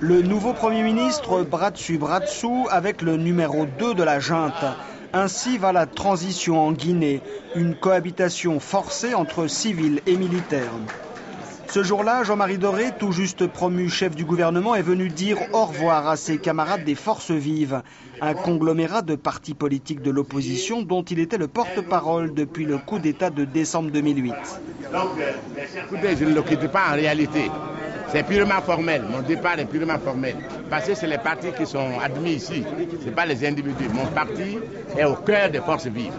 Le nouveau Premier ministre bras dessus bras dessous avec le numéro 2 de la junte. Ainsi va la transition en Guinée, une cohabitation forcée entre civils et militaires. Ce jour-là, Jean-Marie Doré, tout juste promu chef du gouvernement, est venu dire au revoir à ses camarades des Forces Vives, un conglomérat de partis politiques de l'opposition dont il était le porte-parole depuis le coup d'État de décembre 2008. Écoutez, je ne le quitte pas en réalité. C'est purement formel. Mon départ est purement formel. Parce que c'est les partis qui sont admis ici. Ce n'est pas les individus. Mon parti est au cœur des Forces Vives.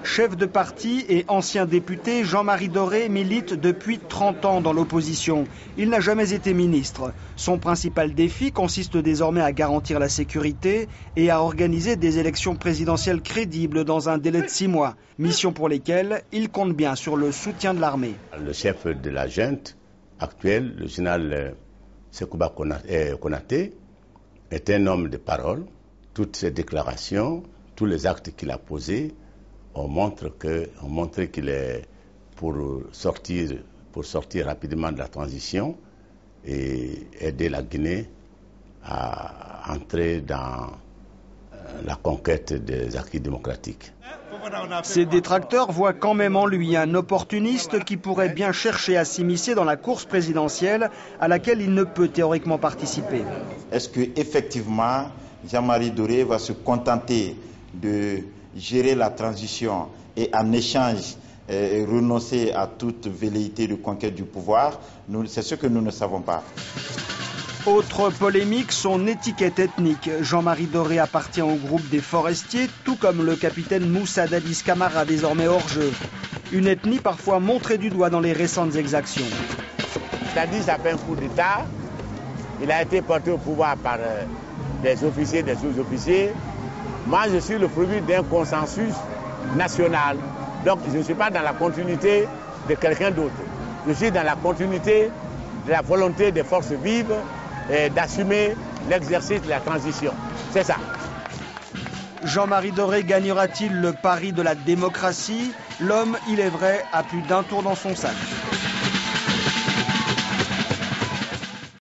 Chef de parti et ancien député, Jean-Marie Doré milite depuis 30 ans dans l'opposition. Il n'a jamais été ministre. Son principal défi consiste désormais à garantir la sécurité et à organiser des élections présidentielles crédibles dans un délai de 6 mois. Mission pour lesquelles il compte bien sur le soutien de l'armée. Le chef de la junte actuel, le général Sekouba Konaté, est un homme de parole. Toutes ses déclarations, tous les actes qu'il a posés, on montre qu'il est pour sortir rapidement de la transition et aider la Guinée à entrer dans la conquête des acquis démocratiques. Ses détracteurs voient quand même en lui un opportuniste qui pourrait bien chercher à s'immiscer dans la course présidentielle à laquelle il ne peut théoriquement participer. Est-ce qu'effectivement Jean-Marie Doré va se contenter de gérer la transition et en échange renoncer à toute velléité de conquête du pouvoir? C'est ce que nous ne savons pas. Autre polémique, son étiquette ethnique. Jean-Marie Doré appartient au groupe des forestiers, tout comme le capitaine Moussa Dadis Camara, désormais hors jeu. Une ethnie parfois montrée du doigt dans les récentes exactions. Dadis a fait un coup d'État. Il a été porté au pouvoir par des officiers, des sous-officiers. Moi, je suis le produit d'un consensus national. Donc, je ne suis pas dans la continuité de quelqu'un d'autre. Je suis dans la continuité de la volonté des forces vives d'assumer l'exercice de la transition. C'est ça. Jean-Marie Doré gagnera-t-il le pari de la démocratie? L'homme, il est vrai, a plus d'un tour dans son sac.